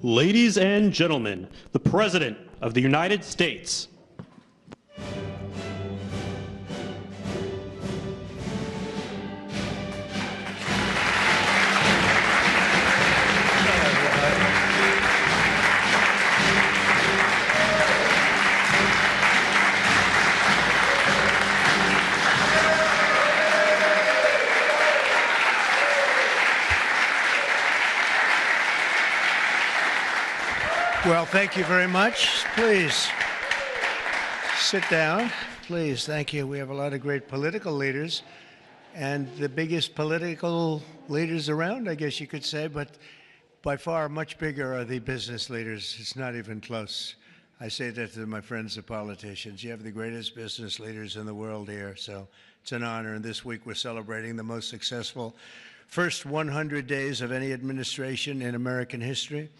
Ladies and gentlemen, the President of the United States. Well, thank you very much. Please sit down. Please, thank you. We have a lot of great political leaders, and the biggest political leaders around, I guess you could say, but by far much bigger are the business leaders. It's not even close. I say that to my friends, the politicians. You have the greatest business leaders in the world here, so it's an honor. And this week we're celebrating the most successful first 100 days of any administration in American history.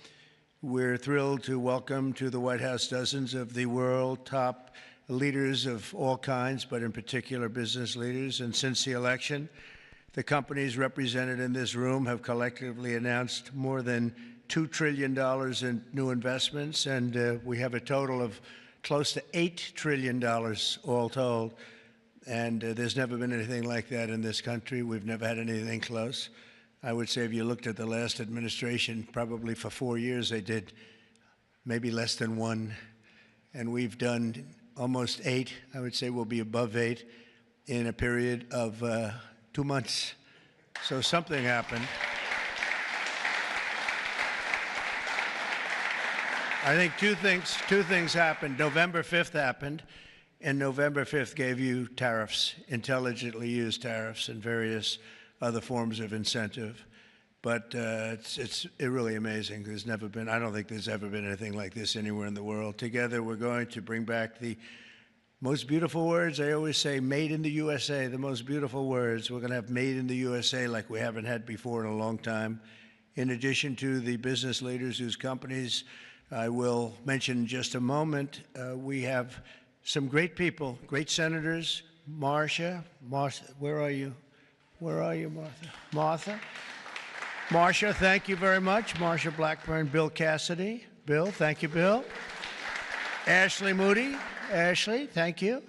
We're thrilled to welcome to the White House dozens of the world top leaders of all kinds, but in particular business leaders. And since the election, the companies represented in this room have collectively announced more than $2 trillion in new investments, and we have a total of close to $8 trillion all told. And there's never been anything like that in this country. We've never had anything close. I would say if you looked at the last administration, probably for 4 years they did maybe less than one. And we've done almost 8. I would say we'll be above 8 in a period of 2 months. So something happened. I think two things happened. November 5th happened, and November 5th gave you tariffs, intelligently used tariffs and various other forms of incentive. But it's really amazing. There's never been, I don't think there's ever been anything like this anywhere in the world. Together, we're going to bring back the most beautiful words. I always say made in the USA, the most beautiful words. We're going to have made in the USA like we haven't had before in a long time. In addition to the business leaders whose companies I will mention in just a moment, we have some great people, great senators. Marcia, where are you? Where are you, Martha? Marcia, thank you very much. Marcia Blackburn, Bill Cassidy. Bill, thank you, Bill. Ashley Moody. Ashley, thank you.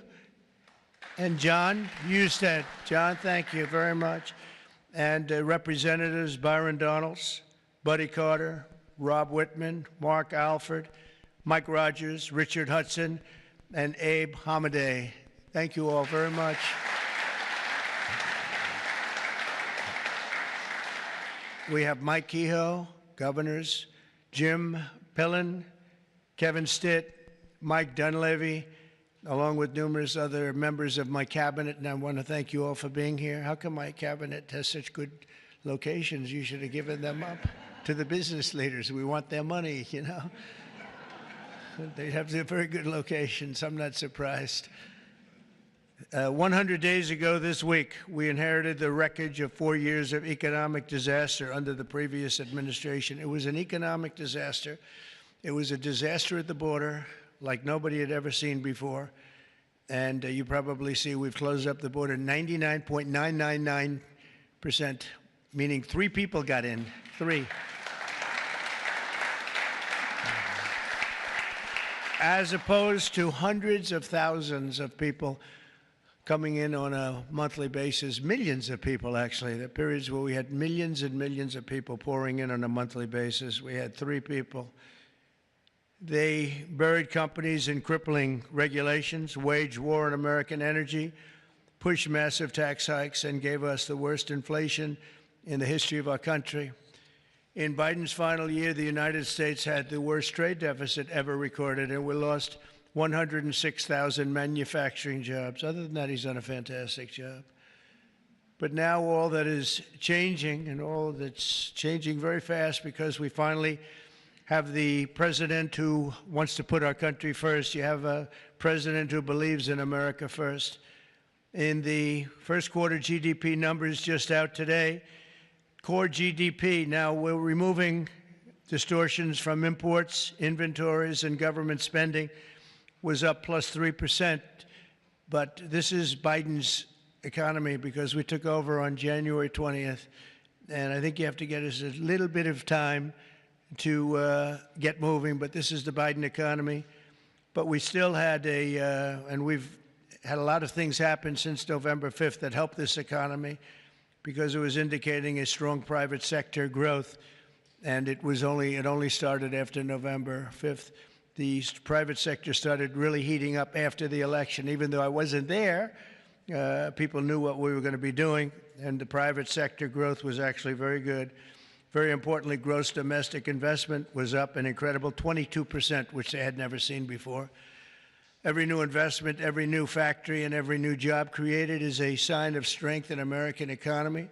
And John Husted. John, thank you very much. And Representatives Byron Donalds, Buddy Carter, Rob Whitman, Mark Alford, Mike Rogers, Richard Hudson, and Abe Hamadeh. Thank you all very much. We have Mike Kehoe, governors, Jim Pillen, Kevin Stitt, Mike Dunleavy, along with numerous other members of my cabinet, and I want to thank you all for being here. How come my cabinet has such good locations? You should have given them up to the business leaders. We want their money, you know. They have very good locations. I'm not surprised. 100 days ago this week, we inherited the wreckage of 4 years of economic disaster under the previous administration. It was an economic disaster. It was a disaster at the border like nobody had ever seen before. And you probably see we've closed up the border 99.999%, meaning 3 people got in, 3. As opposed to hundreds of thousands of people coming in on a monthly basis, millions of people actually. There are periods where we had millions and millions of people pouring in on a monthly basis. We had 3 people. They buried companies in crippling regulations, waged war on American energy, pushed massive tax hikes, and gave us the worst inflation in the history of our country. In Biden's final year, the United States had the worst trade deficit ever recorded, and we lost 106,000 manufacturing jobs. Other than that, he's done a fantastic job. But now all that is changing, and all that's changing very fast, because we finally have the president who wants to put our country first. You have a president who believes in America first. In the first quarter GDP numbers just out today, core GDP, now we're removing distortions from imports, inventories, and government spending, was up plus 3%. But this is Biden's economy because we took over on January 20th. And I think you have to get us a little bit of time to get moving, but this is the Biden economy. But we still had and we've had a lot of things happen since November 5th that helped this economy because it was indicating a strong private sector growth. And it only started after November 5th. The private sector started really heating up after the election. Even though I wasn't there, people knew what we were going to be doing, and the private sector growth was actually very good. Very importantly, gross domestic investment was up an incredible 22%, which they had never seen before. Every new investment, every new factory, and every new job created is a sign of strength in the American economy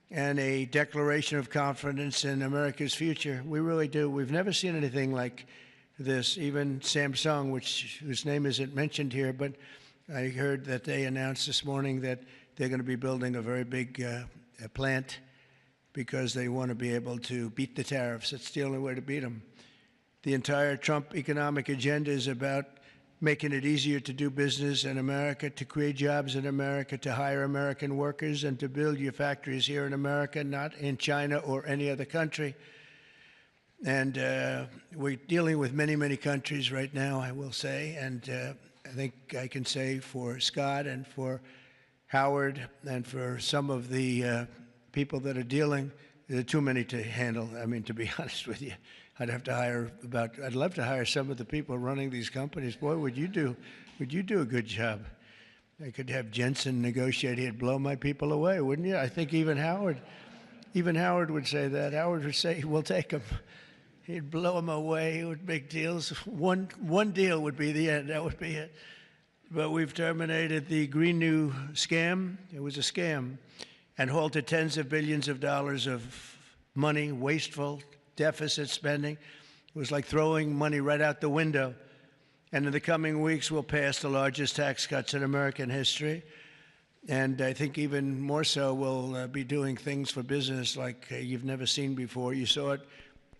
and a declaration of confidence in America's future. We really do. We've never seen anything like this. Even Samsung, whose name isn't mentioned here, but I heard that they announced this morning that they're going to be building a very big plant because they want to be able to beat the tariffs. It's the only way to beat them. The entire Trump economic agenda is about making it easier to do business in America, to create jobs in America, to hire American workers, and to build your factories here in America, not in China or any other country. And we're dealing with many, many countries right now, I will say, and I think I can say for Scott and for Howard and for some of the people that are dealing, there are too many to handle. I mean, to be honest with you, I'd love to hire some of the people running these companies. Boy, would you do a good job. I could have Jensen negotiate. He'd blow my people away, wouldn't you? I think even Howard would say that. Howard would say, we'll take them. He'd blow them away. He would make deals. One deal would be the end. That would be it. But we've terminated the Green New scam. It was a scam. And halted tens of billions of dollars of money, wasteful, deficit spending. It was like throwing money right out the window. And in the coming weeks, we'll pass the largest tax cuts in American history. And I think even more so, we'll be doing things for business like you've never seen before. You saw it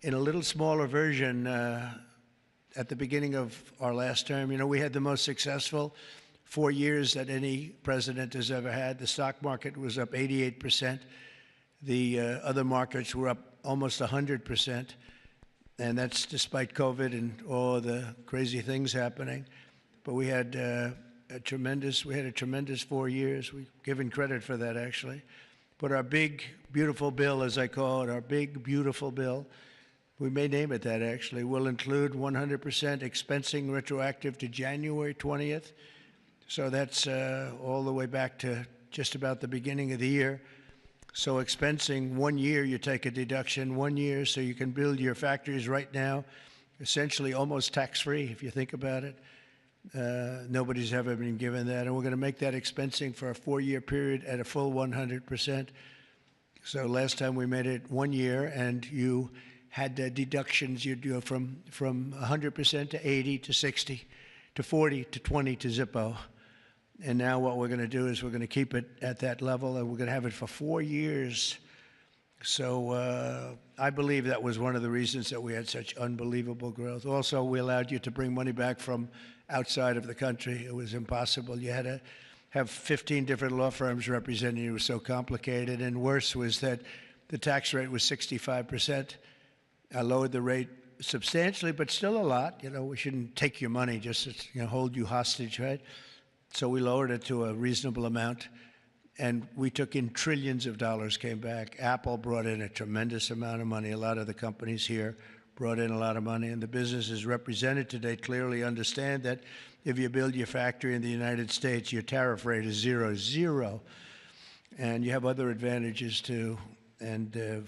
in a little smaller version at the beginning of our last term. You know, we had the most successful 4 years that any president has ever had. The stock market was up 88%. The other markets were up almost 100%. And that's despite COVID and all the crazy things happening. But we had a tremendous 4 years. We've given credit for that, actually. But our big, beautiful bill, as I call it, our big, beautiful bill, we may name it that, actually, will include 100% expensing retroactive to January 20th. So that's all the way back to just about the beginning of the year. So expensing 1 year, you take a deduction 1 year, so you can build your factories right now, essentially almost tax-free, if you think about it. Nobody's ever been given that. And we're going to make that expensing for a 4-year period at a full 100%. So last time we made it 1 year, and you had deductions. You'd go from 100% to 80 to 60 to 40 to 20 to Zippo. And now what we're going to do is we're going to keep it at that level, and we're going to have it for 4 years. So I believe that was one of the reasons that we had such unbelievable growth. Also, we allowed you to bring money back from outside of the country. It was impossible. You had to have 15 different law firms representing you. It was so complicated. And worse was that the tax rate was 65%. I lowered the rate substantially, but still a lot. You know, we shouldn't take your money just to hold you hostage, right? So we lowered it to a reasonable amount, and we took in trillions of dollars, came back. Apple brought in a tremendous amount of money. A lot of the companies here brought in a lot of money, and the businesses represented today clearly understand that if you build your factory in the United States, your tariff rate is zero, and you have other advantages too, and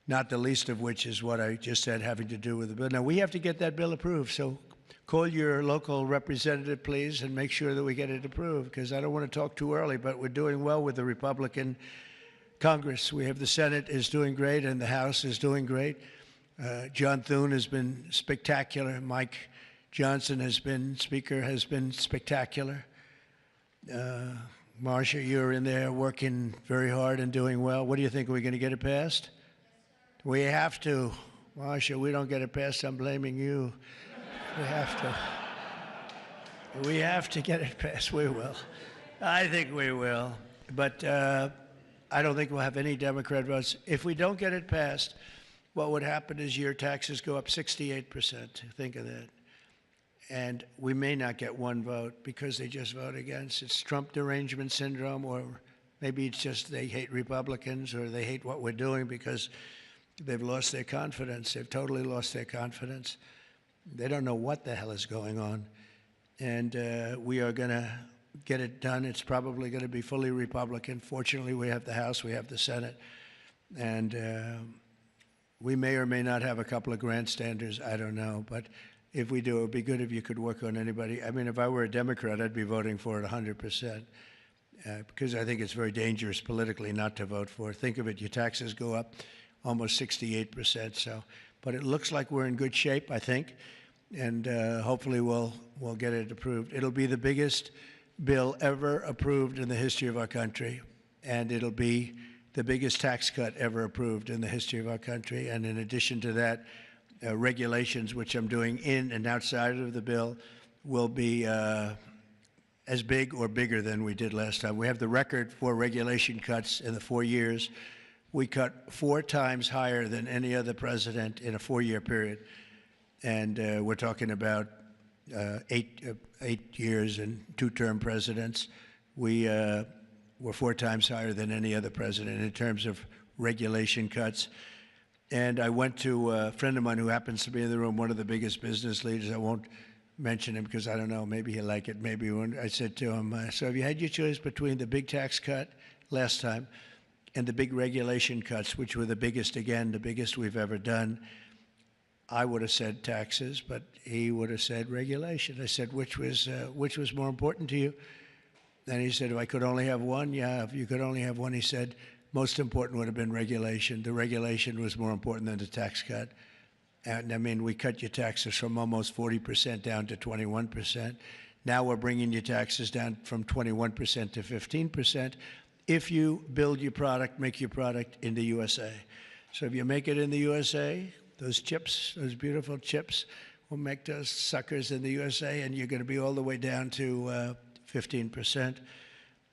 not the least of which is what I just said having to do with the bill. Now, we have to get that bill approved, so call your local representative, please, and make sure that we get it approved, because I don't want to talk too early, but we're doing well with the Republican Congress. We have the Senate is doing great, and the House is doing great. John Thune has been spectacular. Mike Johnson has been spectacular. Marcia, you're in there working very hard and doing well. What do you think? Are we going to get it passed? We have to. Marcia, we don't get it passed, I'm blaming you. We have to. We have to get it passed. We will. I think we will. But I don't think we'll have any Democrat votes. If we don't get it passed, what would happen is your taxes go up 68%. Think of that. And we may not get one vote because they just vote against. It's Trump derangement syndrome, or maybe it's just they hate Republicans or they hate what we're doing because they've lost their confidence. They've totally lost their confidence. They don't know what the hell is going on. And we are going to get it done. It's probably going to be fully Republican. Fortunately, we have the House, we have the Senate. And we may or may not have a couple of grandstanders, I don't know. But if we do, it would be good if you could work on anybody. I mean, if I were a Democrat, I'd be voting for it 100%, because I think it's very dangerous politically not to vote for it. Think of it, your taxes go up almost 68%. So, but it looks like we're in good shape, I think, and hopefully we'll get it approved. It'll be the biggest bill ever approved in the history of our country, and it'll be the biggest tax cut ever approved in the history of our country. And in addition to that, regulations, which I'm doing in and outside of the bill, will be as big or bigger than we did last time. We have the record for regulation cuts in the 4 years. We cut 4 times higher than any other president in a 4-year period. And we're talking about 8 years and 2-term presidents. We're 4 times higher than any other president in terms of regulation cuts. And I went to a friend of mine who happens to be in the room, one of the biggest business leaders. I won't mention him because I don't know, maybe he'll like it, maybe he won't. I said to him, so have you had your choice between the big tax cut last time and the big regulation cuts, which were the biggest, again, the biggest we've ever done? I would have said taxes, but he would have said regulation. I said, which was more important to you? And he said, if I could only have one, yeah, if you could only have one, he said, most important would have been regulation. The regulation was more important than the tax cut. And I mean, we cut your taxes from almost 40% down to 21%. Now we're bringing your taxes down from 21% to 15% if you build your product, make your product in the USA. So if you make it in the USA, those chips, those beautiful chips, will make those suckers in the USA, and you're going to be all the way down to 15%.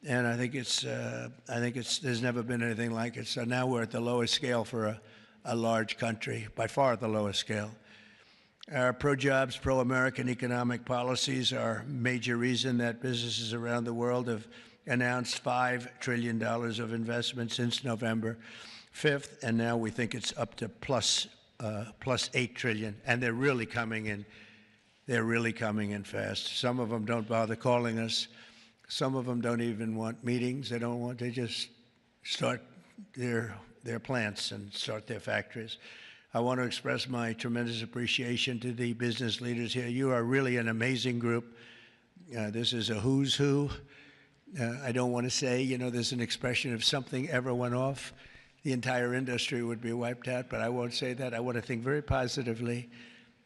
And I think there's never been anything like it. So now we're at the lowest scale for a large country, by far the lowest scale. Our pro-jobs, pro-American economic policies are a major reason that businesses around the world have announced $5 trillion of investment since November 5th, and now we think it's up to plus $8 trillion, and they're really coming in. They're really coming in fast. Some of them don't bother calling us. Some of them don't even want meetings. They just start their plants and start their factories. I want to express my tremendous appreciation to the business leaders here. You are really an amazing group. This is a who's who. I don't want to say, there's an expression if something ever went off, the entire industry would be wiped out, but I won't say that. I want to think very positively,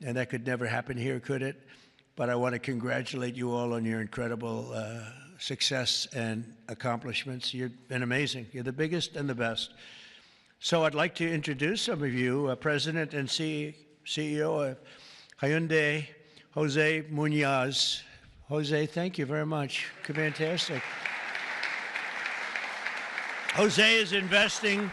and that could never happen here, could it? But I want to congratulate you all on your incredible success and accomplishments. You've been amazing. You're the biggest and the best. So I'd like to introduce some of you, President and CEO of Hyundai, Jose Munoz. Jose, thank you very much. Fantastic. Jose is investing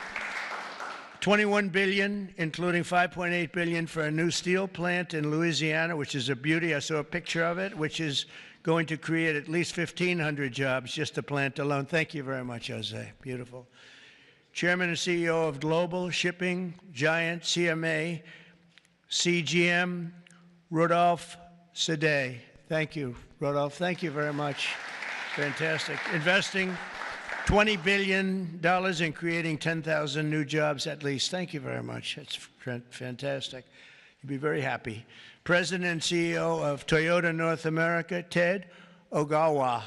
$21 billion, including $5.8 billion for a new steel plant in Louisiana, which is a beauty. I saw a picture of it, which is going to create at least 1,500 jobs, just the plant alone. Thank you very much, Jose. Beautiful. Chairman and CEO of global shipping giant CMA, CGM, Rodolphe Sade. Thank you, Rodolphe. Thank you very much. Fantastic. Investing $20 billion in creating 10,000 new jobs at least. Thank you very much. That's fantastic. You'll be very happy. President and CEO of Toyota North America, Ted Ogawa,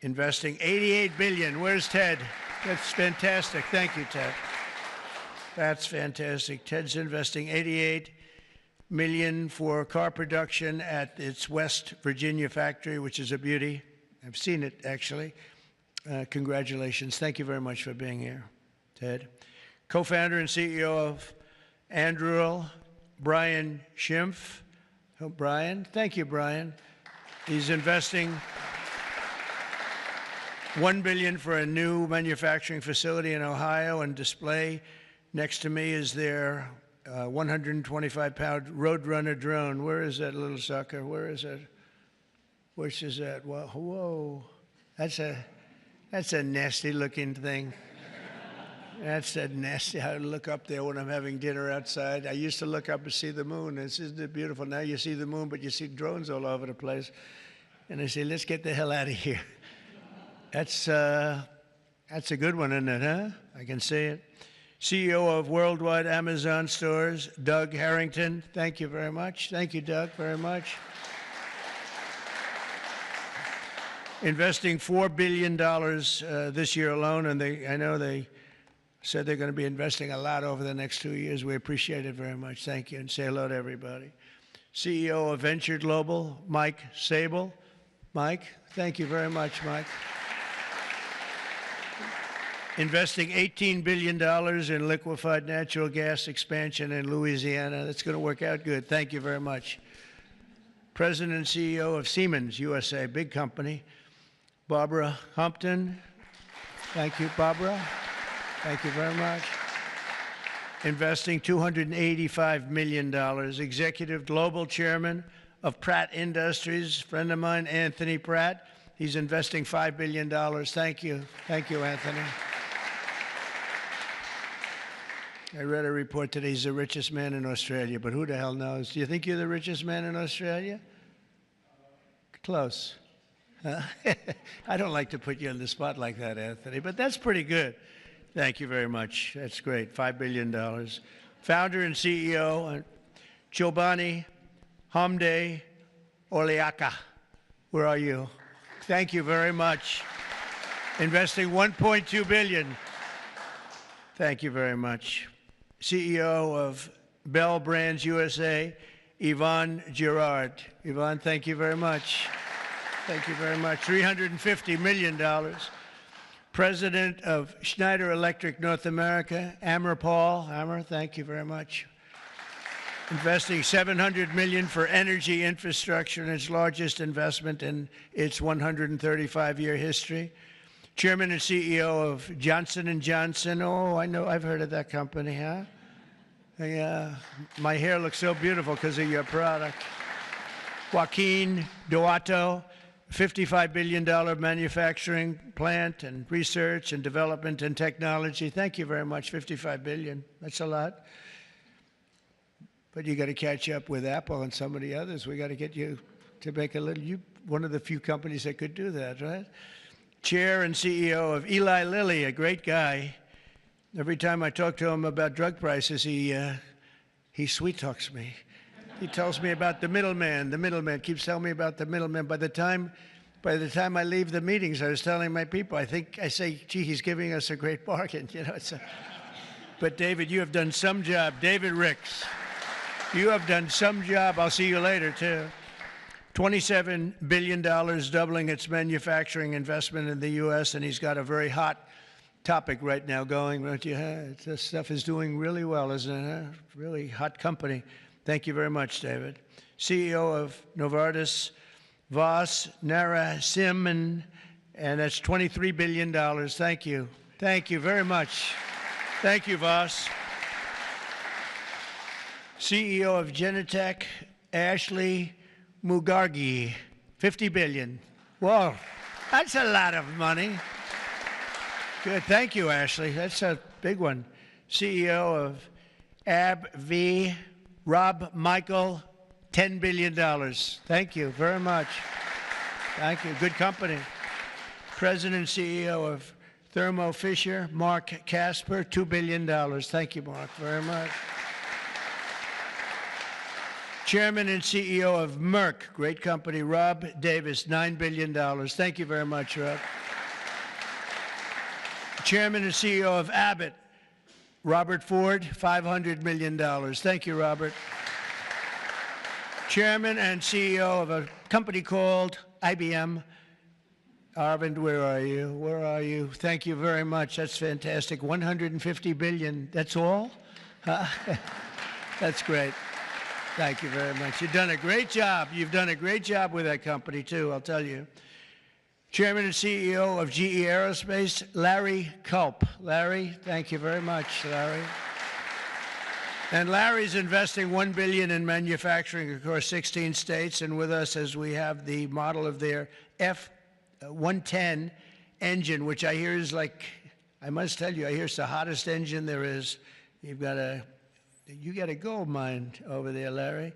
investing $88 billion. Where's Ted? That's fantastic. Thank you, Ted. That's fantastic. Ted's investing $88 million for car production at its West Virginia factory, which is a beauty. I've seen it, actually. Congratulations. Thank you very much for being here, Ted. Co-founder and CEO of Anduril, Brian Schimpf. Oh, Brian. Thank you, Brian. He's investing $1 billion for a new manufacturing facility in Ohio and display. Next to me is their 125-pound Roadrunner drone. Where is that little sucker? Where is it? Which is that? Whoa. That's a nasty-looking thing. That's a nasty. I look up there when I'm having dinner outside. I used to look up and see the moon. Isn't it beautiful? Now you see the moon, but you see drones all over the place. And I say, let's get the hell out of here. That's a good one, isn't it, huh? I can see it. CEO of Worldwide Amazon Stores, Doug Harrington. Thank you very much. Thank you, Doug, very much. Investing $4 billion this year alone, and I know they said they're going to be investing a lot over the next 2 years. We appreciate it very much. Thank you, and say hello to everybody. CEO of Venture Global, Mike Sable. Mike, thank you very much, Mike. Investing $18 billion in liquefied natural gas expansion in Louisiana. That's going to work out good. Thank you very much. President and CEO of Siemens USA, big company, Barbara Humpton. Thank you, Barbara. Thank you very much. Investing $285 million. Executive Global Chairman of Pratt Industries, friend of mine, Anthony Pratt. He's investing $5 billion. Thank you. Thank you, Anthony. I read a report today he's the richest man in Australia, but who the hell knows? Do you think you're the richest man in Australia? Close. I don't like to put you on the spot like that, Anthony, but that's pretty good. Thank you very much. That's great. $5 billion. Founder and CEO, Chobani Hamde Oleaka. Where are you? Thank you very much. Investing $1.2 billion. Thank you very much. CEO of Bell Brands USA, Yvonne Girard. Yvonne, thank you very much. Thank you very much. $350 million. President of Schneider Electric North America, Amar Paul. Amar, thank you very much. Investing $700 million for energy infrastructure in its largest investment in its 135-year history. Chairman and CEO of Johnson & Johnson. Oh, I know, I've heard of that company, huh? Yeah, my hair looks so beautiful because of your product. Joaquin Duato, $55 billion manufacturing plant and research and development and technology. Thank you very much, $55 billion. That's a lot. But you got to catch up with Apple and some of the others. We got to get you to make a little, one of the few companies that could do that, right? Chair and CEO of Eli Lilly, a great guy. Every time I talk to him about drug prices, he sweet talks me. He tells me about the middleman. The middleman keeps telling me about the middleman. By the time I leave the meetings, I was telling my people, I say, gee, he's giving us a great bargain. You know, but David, you have done some job. David Ricks, you have done some job. I'll see you later, too. $27 billion, doubling its manufacturing investment in the U.S., and he's got a very hot topic right now going, don't you? This stuff is doing really well, isn't it? Really hot company. Thank you very much, David. CEO of Novartis, Vas Narasimhan, and that's $23 billion. Thank you. Thank you very much. Thank you, Vas. CEO of Genentech, Ashley Mugargi, $50 billion. Whoa, that's a lot of money. Good, thank you, Ashley. That's a big one. CEO of AbbVie, Rob Michael, $10 billion. Thank you very much. Thank you, good company. President and CEO of Thermo Fisher, Mark Casper, $2 billion. Thank you, Mark, very much. Chairman and CEO of Merck, great company, Rob Davis, $9 billion. Thank you very much, Rob. Chairman and CEO of Abbott, Robert Ford, $500 million. Thank you, Robert. Chairman and CEO of a company called IBM. Arvind, where are you? Where are you? Thank you very much. That's fantastic. $150 billion. That's all? That's great. Thank you very much. You've done a great job. You've done a great job with that company, too, I'll tell you. Chairman and CEO of GE Aerospace, Larry Culp. Larry, thank you very much, Larry. And Larry's investing $1 billion in manufacturing across 16 states, and with us as we have the model of their F-110 engine, which I hear is like, I must tell you, I hear it's the hottest engine there is. You got a gold mine over there, Larry,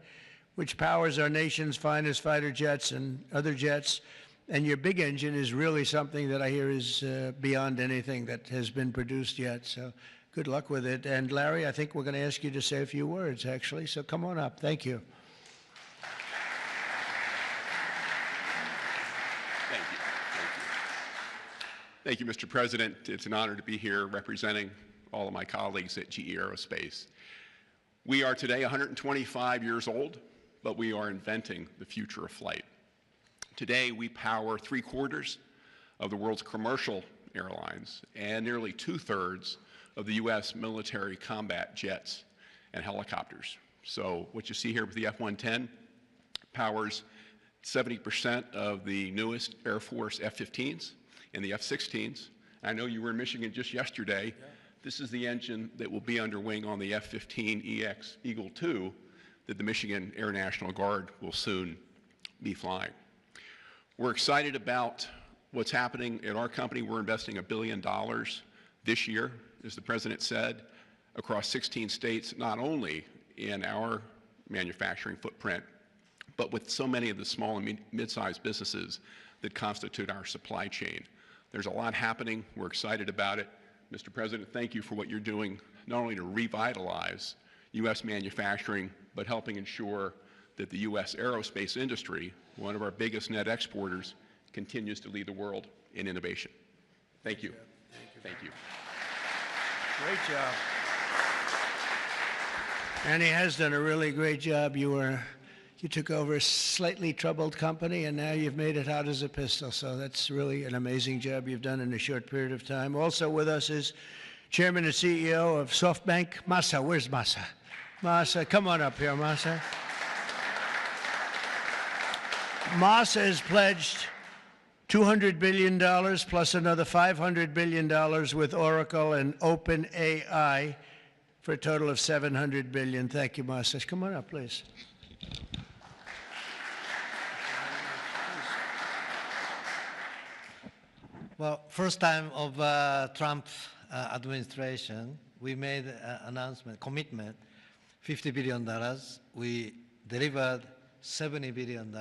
which powers our nation's finest fighter jets and other jets. And your big engine is really something that I hear is beyond anything that has been produced yet. So good luck with it. And Larry, I think we're going to ask you to say a few words, actually. So come on up. Thank you. Thank you. Thank you, Mr. President. It's an honor to be here representing all of my colleagues at GE Aerospace. We are today 125 years old, but we are inventing the future of flight. Today, we power 3/4 of the world's commercial airlines and nearly 2/3 of the U.S. military combat jets and helicopters. So what you see here with the F-110 powers 70% of the newest Air Force F-15s and the F-16s. I know you were in Michigan just yesterday. Yeah. This is the engine that will be under wing on the F-15EX Eagle II that the Michigan Air National Guard will soon be flying. We're excited about what's happening at our company. We're investing $1 billion this year, as the President said, across 16 states, not only in our manufacturing footprint, but with so many of the small and mid-sized businesses that constitute our supply chain. There's a lot happening. We're excited about it. Mr. President, thank you for what you're doing, not only to revitalize U.S. manufacturing, but helping ensure that the U.S. aerospace industry, one of our biggest net exporters, continues to lead the world in innovation. Thank you. Thank you. Great job. And he has done a really great job. You took over a slightly troubled company, and now you've made it hot as a pistol. So that's really an amazing job you've done in a short period of time. Also with us is Chairman and CEO of SoftBank, Masa. Where's Masa? Masa, come on up here, Masa. Masa has pledged $200 billion plus another $500 billion with Oracle and OpenAI for a total of $700 billion. Thank you, Masa. Come on up, please. Well, first time of Trump administration, we made an announcement, commitment, $50 billion. We delivered $70 billion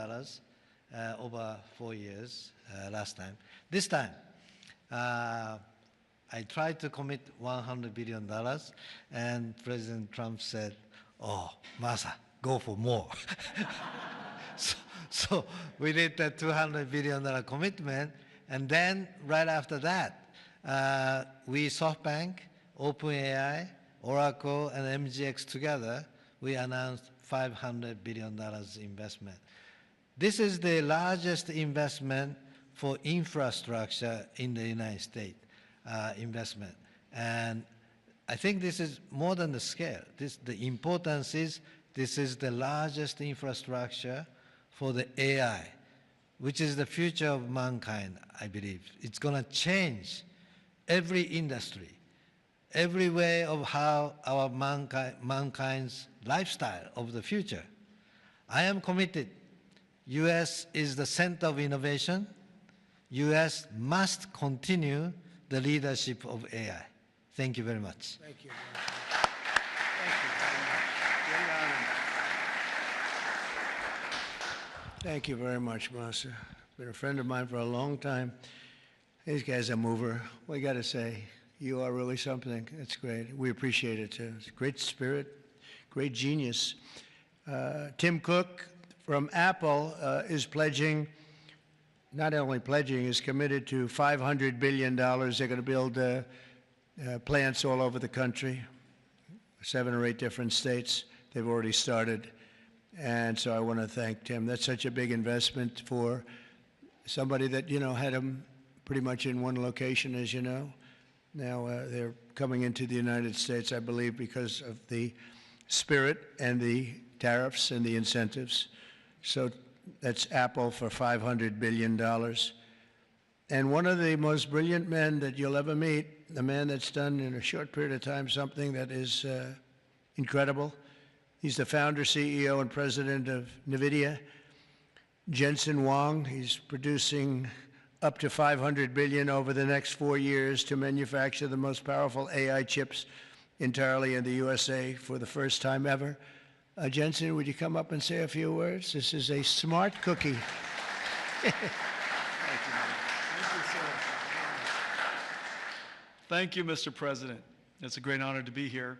over 4 years last time. This time, I tried to commit $100 billion, and President Trump said, "Oh, Masa, go for more." so we did the $200 billion commitment, and then right after that, we, SoftBank, OpenAI, Oracle, and MGX together, we announced $500 billion investment. This is the largest investment for infrastructure in the United States, investment. And I think this is more than the scale. The importance is this is the largest infrastructure for the AI, which is the future of mankind, I believe. It's going to change every industry, every way of how our mankind's lifestyle of the future. I am committed. U.S. is the center of innovation. U.S. must continue the leadership of AI. Thank you very much. Thank you. Thank you very much. Thank you very much, Masa. Been a friend of mine for a long time. These guys are mover. We got to say, you are really something. It's great. We appreciate it too. It's a great spirit, great genius. Tim Cook from Apple is pledging, not only pledging, is committed to $500 billion. They're going to build plants all over the country, 7 or 8 different states. They've already started. And so I want to thank Tim. That's such a big investment for somebody that, had them pretty much in one location, as you know. Now they're coming into the United States, I believe, because of the spirit and the tariffs and the incentives. So that's Apple for $500 billion. And one of the most brilliant men that you'll ever meet, the man that's done in a short period of time something that is incredible. He's the founder, CEO, and president of Nvidia. Jensen Huang, he's producing up to 500 billion over the next 4 years to manufacture the most powerful AI chips entirely in the USA for the first time ever. Jensen, would you come up and say a few words? This is a smart cookie. Thank you, Mr. President. It's a great honor to be here.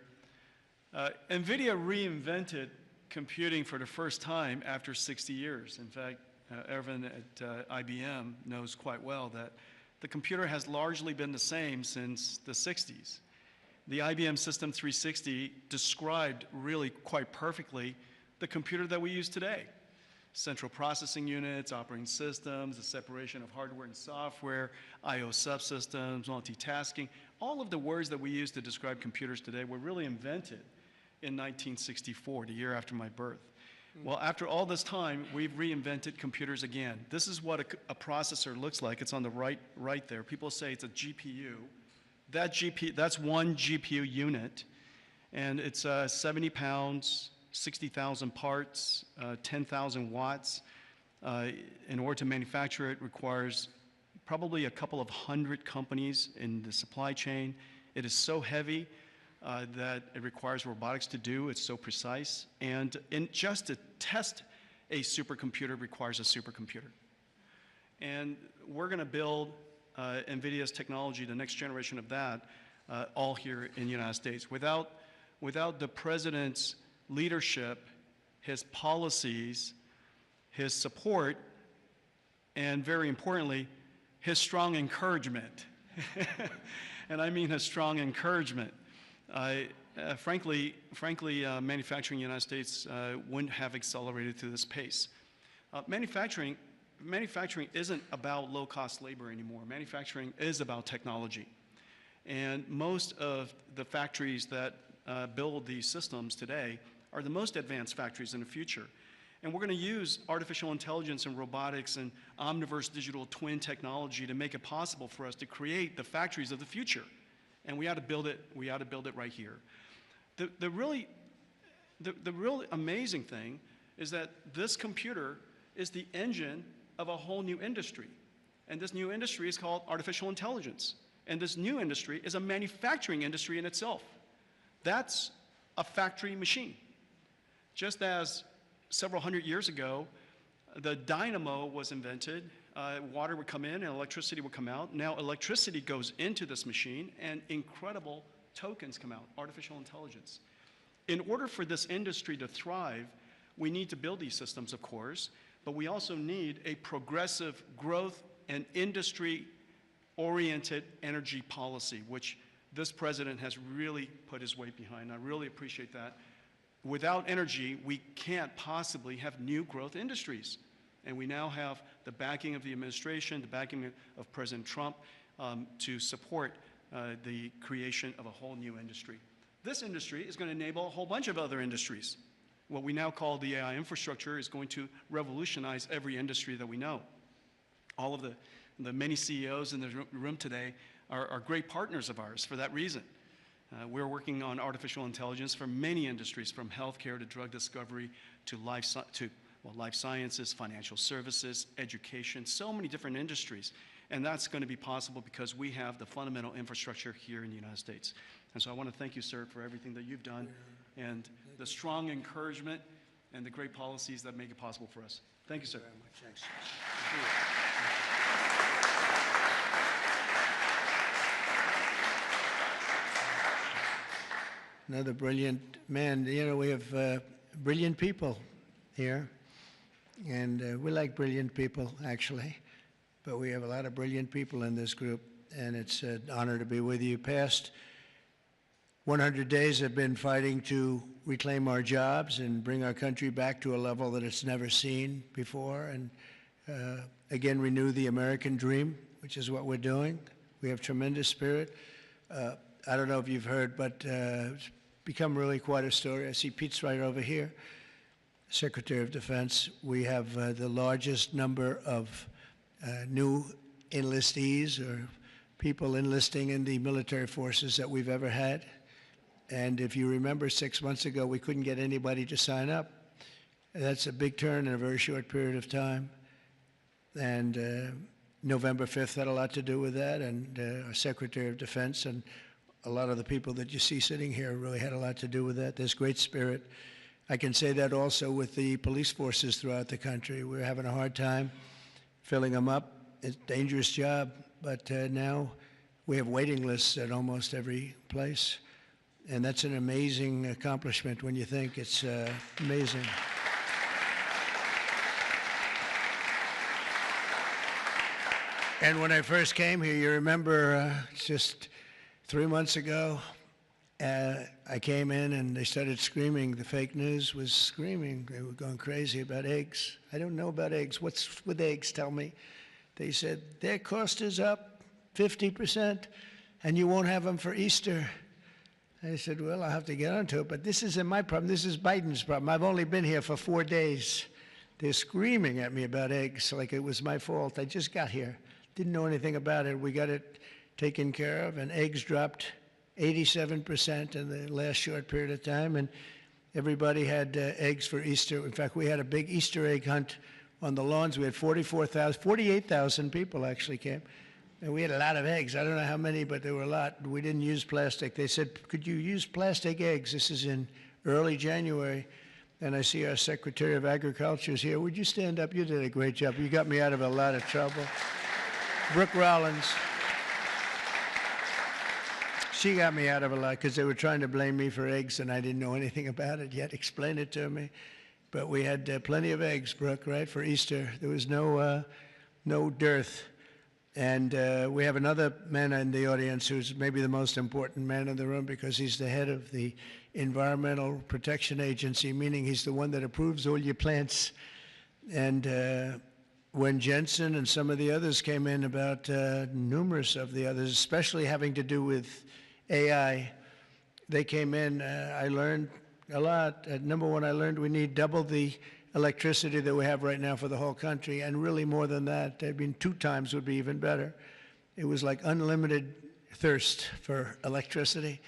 Nvidia reinvented computing for the first time after 60 years. In fact, Ervin at IBM knows quite well that the computer has largely been the same since the 60s. The IBM System 360 described really quite perfectly the computer that we use today. Central processing units, operating systems, the separation of hardware and software, I/O subsystems, multitasking. All of the words that we use to describe computers today were really invented in 1964, the year after my birth. Well, after all this time, we've reinvented computers again. This is what a processor looks like. It's on the right there. People say it's a GPU. That's one GPU unit, and it's 70 pounds, 60,000 parts, 10,000 watts. In order to manufacture it requires probably a couple of hundred companies in the supply chain. It is so heavy that it requires robotics to do. It's so precise. And just to test a supercomputer requires a supercomputer. And we're going to build NVIDIA's technology, the next generation of that, all here in the United States. Without the president's leadership, his policies, his support, and very importantly, his strong encouragement. And I mean his strong encouragement. Frankly, manufacturing in the United States wouldn't have accelerated to this pace. Manufacturing isn't about low-cost labor anymore. Manufacturing is about technology. And most of the factories that build these systems today are the most advanced factories in the future. And we're going to use artificial intelligence and robotics and omniverse digital twin technology to make it possible for us to create the factories of the future. And we ought to build it right here. The real amazing thing is that this computer is the engine of a whole new industry. And this new industry is called artificial intelligence. And this new industry is a manufacturing industry in itself. That's a factory machine. Just as several hundred years ago, the dynamo was invented, water would come in and electricity would come out. Now electricity goes into this machine and incredible tokens come out, artificial intelligence. In order for this industry to thrive, we need to build these systems, of course, but we also need a progressive growth and industry-oriented energy policy, which this president has really put his weight behind. I really appreciate that. Without energy, we can't possibly have new growth industries. And we now have the backing of the administration, the backing of President Trump to support the creation of a whole new industry. This industry is going to enable a whole bunch of other industries. What we now call the AI infrastructure is going to revolutionize every industry that we know. All of the many CEOs in the room today are great partners of ours for that reason. We're working on artificial intelligence for many industries, from healthcare to drug discovery to life sciences, financial services, education, so many different industries. And that's going to be possible because we have the fundamental infrastructure here in the United States. And so I want to thank you, sir, for everything that you've done and the strong encouragement and the great policies that make it possible for us. Thank you, sir. Very much. Thanks. Another brilliant man. You know, we have brilliant people here, and we like brilliant people, actually, but we have a lot of brilliant people in this group, and it's an honor to be with you. Past 100 days have been fighting to reclaim our jobs and bring our country back to a level that it's never seen before, and again, renew the American dream, which is what we're doing. We have tremendous spirit. I don't know if you've heard, but it's become really quite a story. I see Pete's right over here, Secretary of Defense. We have the largest number of new enlistees or people enlisting in the military forces that we've ever had. And if you remember, 6 months ago, we couldn't get anybody to sign up. That's a big turn in a very short period of time. And November 5th had a lot to do with that, and our Secretary of Defense and a lot of the people that you see sitting here really had a lot to do with that. There's great spirit. I can say that also with the police forces throughout the country. We're having a hard time filling them up. It's a dangerous job, but now we have waiting lists at almost every place. And that's an amazing accomplishment when you think. It's amazing. And when I first came here, you remember just 3 months ago, I came in and they started screaming. The fake news was screaming. They were going crazy about eggs. I don't know about eggs. What's with eggs? Tell me. They said, their cost is up 50%, and you won't have them for Easter. I said, well, I'll have to get onto it, but this isn't my problem. This is Biden's problem. I've only been here for 4 days. They're screaming at me about eggs like it was my fault. I just got here. Didn't know anything about it. We got it taken care of, and eggs dropped 87% in the last short period of time, and everybody had eggs for Easter. In fact, we had a big Easter egg hunt on the lawns. We had 48,000 people actually came. And we had a lot of eggs. I don't know how many, but there were a lot. We didn't use plastic. They said, could you use plastic eggs? This is in early January. And I see our Secretary of Agriculture is here. Would you stand up? You did a great job. You got me out of a lot of trouble. Brooke Rollins. She got me out of a lot because they were trying to blame me for eggs, and I didn't know anything about it yet. Explain it to me. But we had plenty of eggs, Brooke, right, for Easter. There was no dearth. And we have another man in the audience who's maybe the most important man in the room because he's the head of the Environmental Protection Agency, meaning he's the one that approves all your plants. And when Jensen and some of the others came in about numerous of the others, especially having to do with AI, they came in, I learned a lot. Number one, I learned we need double the electricity that we have right now for the whole country, and really more than that. I mean, 2 times would be even better. It was like unlimited thirst for electricity.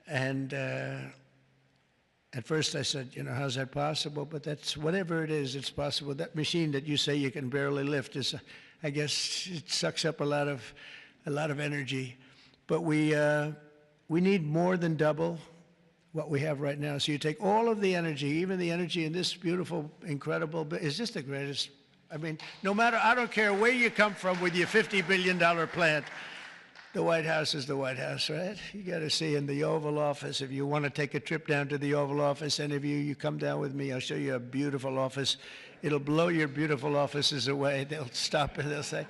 And at first I said, you know, how's that possible? But that's, whatever it is, it's possible. That machine that you say you can barely lift is, I guess, it sucks up a lot of energy. But we need more than double what we have right now. So you take all of the energy, even the energy in this beautiful, incredible, it's just the greatest. I mean, no matter, I don't care where you come from with your $50 billion plant, the White House is the White House, right? You got to see in the Oval Office, if you want to take a trip down to the Oval Office, any of you come down with me, I'll show you a beautiful office. It'll blow your beautiful offices away. They'll stop and they'll say,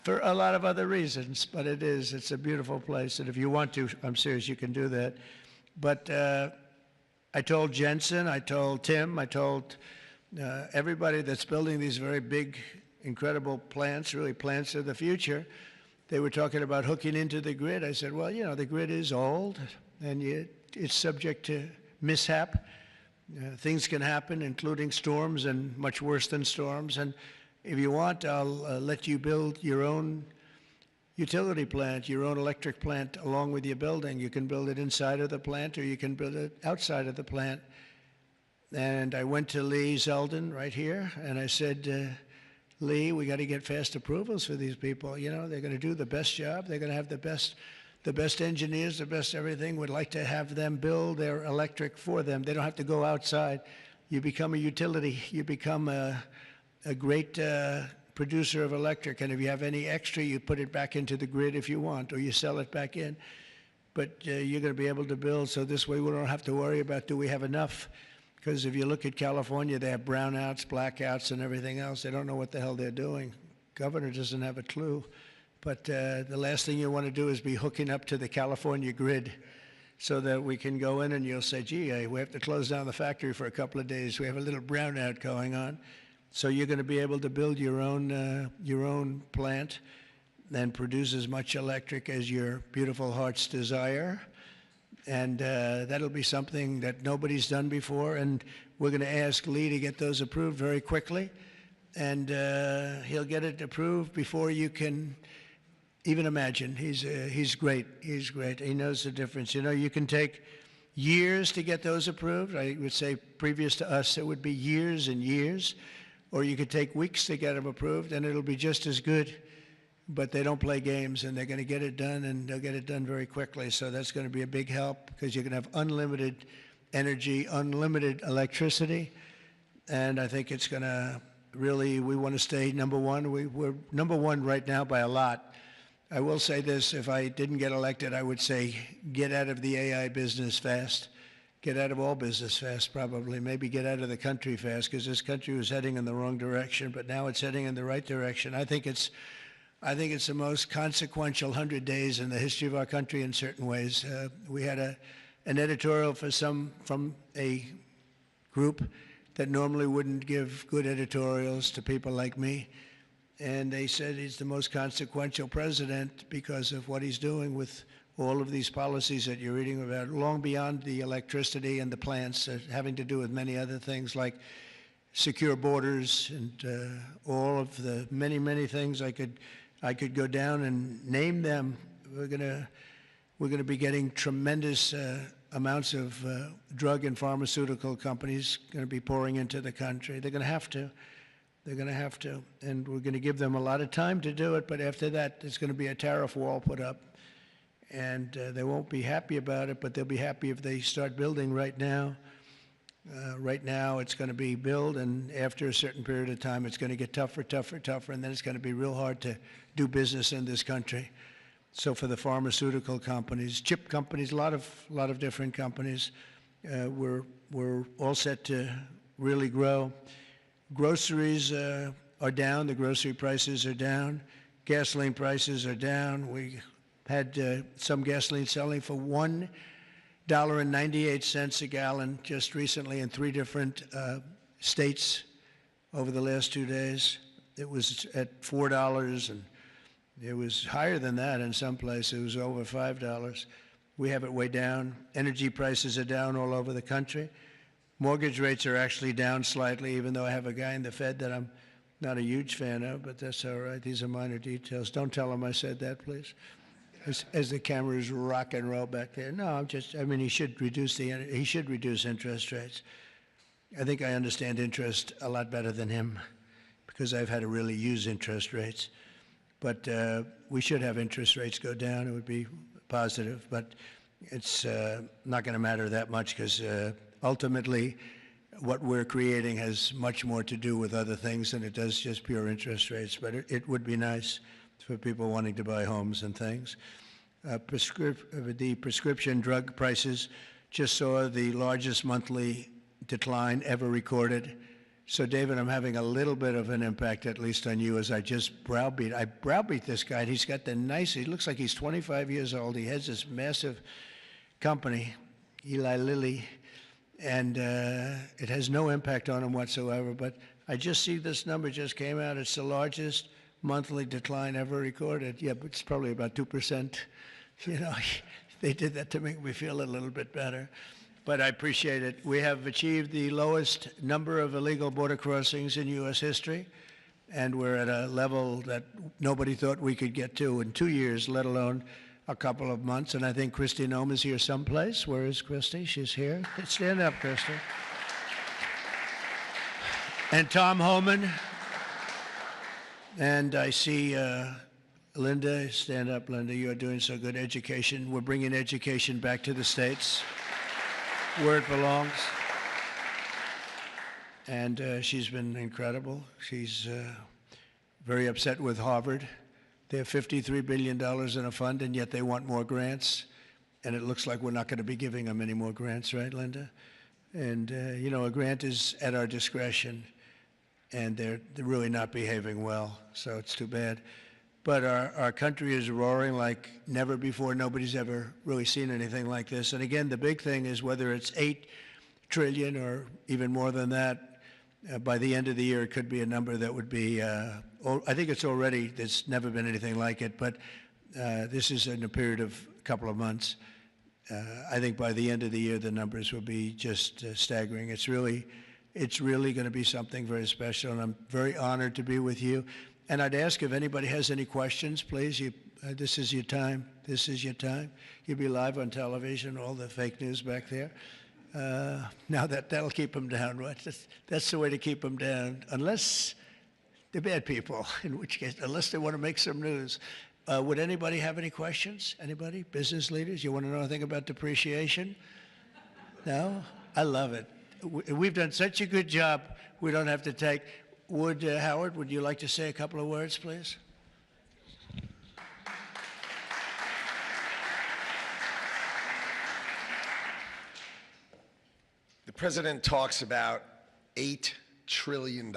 for a lot of other reasons, but it's a beautiful place. And if you want to, I'm serious, you can do that. But I told Jensen, I told Tim, I told everybody that's building these very big, incredible plants, really plants of the future, they were talking about hooking into the grid. I said, well, you know, the grid is old, and it's subject to mishap. Things can happen, including storms and much worse than storms. And if you want, I'll let you build your own utility plant, your own electric plant along with your building. You can build it inside of the plant or you can build it outside of the plant. And I went to Lee Zeldin right here and I said, Lee, we got to get fast approvals for these people. You know, they're going to do the best job. They're going to have the best engineers, the best everything. We'd like to have them build their electric for them. They don't have to go outside. You become a utility. You become a great producer of electric, and if you have any extra, you put it back into the grid if you want, or you sell it back in. But you're going to be able to build, so this way we don't have to worry about do we have enough. Because if you look at California, they have brownouts, blackouts, and everything else. They don't know what the hell they're doing. Governor doesn't have a clue. But the last thing you want to do is be hooking up to the California grid so that we can go in and you'll say, gee, we have to close down the factory for a couple of days. We have a little brownout going on. So you're going to be able to build your own plant and produce as much electric as your beautiful heart's desire. And that'll be something that nobody's done before. And we're going to ask Lee to get those approved very quickly. And he'll get it approved before you can even imagine. He's great. He's great. He knows the difference. You know, you can take years to get those approved. I would say previous to us, it would be years and years. Or you could take weeks to get them approved, and it'll be just as good. But they don't play games, and they're going to get it done, and they'll get it done very quickly. So that's going to be a big help because you're going to have unlimited energy, unlimited electricity. And I think it's going to really, we want to stay number one. We're number one right now by a lot. I will say this, if I didn't get elected, I would say get out of the AI business fast. Get out of all business fast, probably. Maybe get out of the country fast, because this country was heading in the wrong direction, but now it's heading in the right direction. I think it's the most consequential 100 days in the history of our country in certain ways. We had an editorial from a group that normally wouldn't give good editorials to people like me. And they said he's the most consequential president because of what he's doing with all of these policies that you're reading about, long beyond the electricity and the plants, having to do with many other things like secure borders and all of the many, many things I could go down and name them. We're gonna be getting tremendous amounts of drug and pharmaceutical companies going to be pouring into the country. They're going to have to. They're going to have to. And we're going to give them a lot of time to do it, but after that, there's going to be a tariff wall put up. And they won't be happy about it, but they'll be happy if they start building right now. Right now, it's going to be build, and after a certain period of time, it's going to get tougher, tougher, tougher, and then it's going to be real hard to do business in this country. So for the pharmaceutical companies, chip companies, a lot of different companies, we're all set to really grow. Groceries are down. The grocery prices are down. Gasoline prices are down. We had some gasoline selling for $1.98 a gallon just recently in 3 different states over the last 2 days. It was at $4, and it was higher than that in some places. It was over $5. We have it way down. Energy prices are down all over the country. Mortgage rates are actually down slightly, even though I have a guy in the Fed that I'm not a huge fan of, but that's all right. These are minor details. Don't tell him I said that, please. As the cameras rock and roll back there. No, I mean, he should reduce interest rates. I think I understand interest a lot better than him because I've had to really use interest rates. But we should have interest rates go down. It would be positive, but it's not going to matter that much because ultimately what we're creating has much more to do with other things than it does just pure interest rates. But it would be nice for people wanting to buy homes and things. The prescription drug prices just saw the largest monthly decline ever recorded. So, David, I'm having a little bit of an impact, at least on you, as I just browbeat. I browbeat this guy, and he's got he looks like he's 25 years old. He has this massive company, Eli Lilly, and it has no impact on him whatsoever. But I just see this number just came out. It's the largest monthly decline ever recorded. Yeah, but it's probably about 2%. You know, they did that to make me feel a little bit better. But I appreciate it. We have achieved the lowest number of illegal border crossings in U.S. history, and we're at a level that nobody thought we could get to in 2 years, let alone a couple of months. And I think Kristi Noem is here someplace. Where is Kristi? She's here. Stand up, Kristi. And Tom Homan. And I see Linda. Stand up, Linda. You are doing so good. Education. We're bringing education back to the States, where it belongs. And she's been incredible. She's very upset with Harvard. They have $53 billion in a fund, and yet they want more grants. And it looks like we're not going to be giving them any more grants, right, Linda? And, you know, a grant is at our discretion, and they're really not behaving well, so it's too bad. But our country is roaring like never before. Nobody's ever really seen anything like this. And again, the big thing is whether it's $8 trillion or even more than that, by the end of the year, it could be a number that would be, I think it's already, there's never been anything like it, but this is in a period of a couple of months. I think by the end of the year, the numbers will be just staggering. It's really going to be something very special, and I'm very honored to be with you. And I'd ask if anybody has any questions, please. This is your time. This is your time. You'll be live on television, all the fake news back there. Now that'll keep them down, right? That's the way to keep them down, unless they're bad people, in which case, unless they want to make some news. Would anybody have any questions? Anybody? Business leaders? You want to know anything about depreciation? No? I love it. We've done such a good job, we don't have to take. Howard, would you like to say a couple of words, please? The president talks about $8 trillion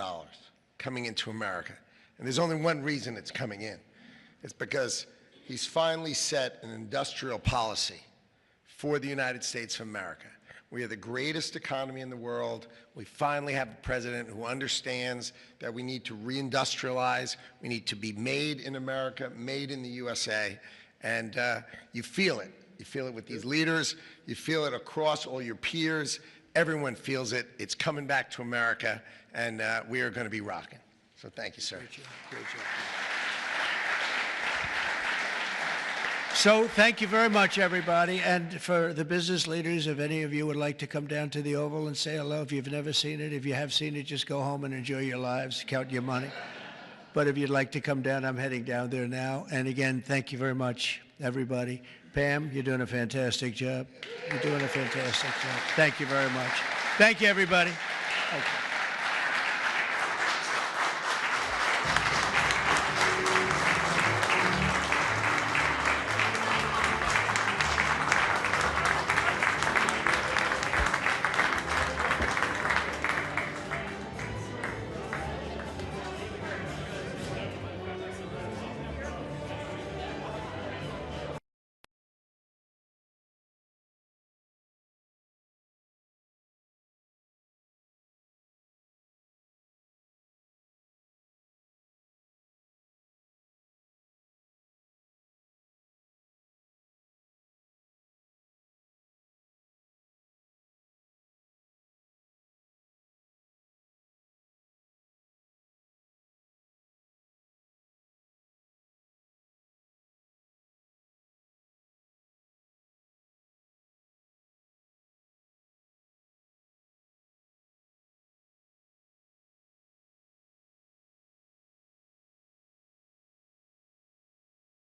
coming into America. And there's only one reason it's coming in. It's because he's finally set an industrial policy for the United States of America. We are the greatest economy in the world. We finally have a president who understands that we need to reindustrialize. We need to be made in America, made in the USA. And you feel it. You feel it with these leaders. You feel it across all your peers. Everyone feels it. It's coming back to America, and we are going to be rocking. So thank you, sir. Great job. Great job. So thank you very much, everybody. And for the business leaders, if any of you would like to come down to the Oval and say hello, if you've never seen it, if you have seen it, just go home and enjoy your lives, count your money. But if you'd like to come down, I'm heading down there now. And again, thank you very much, everybody. Pam, you're doing a fantastic job. You're doing a fantastic job. Thank you very much. Thank you, everybody. Thank you.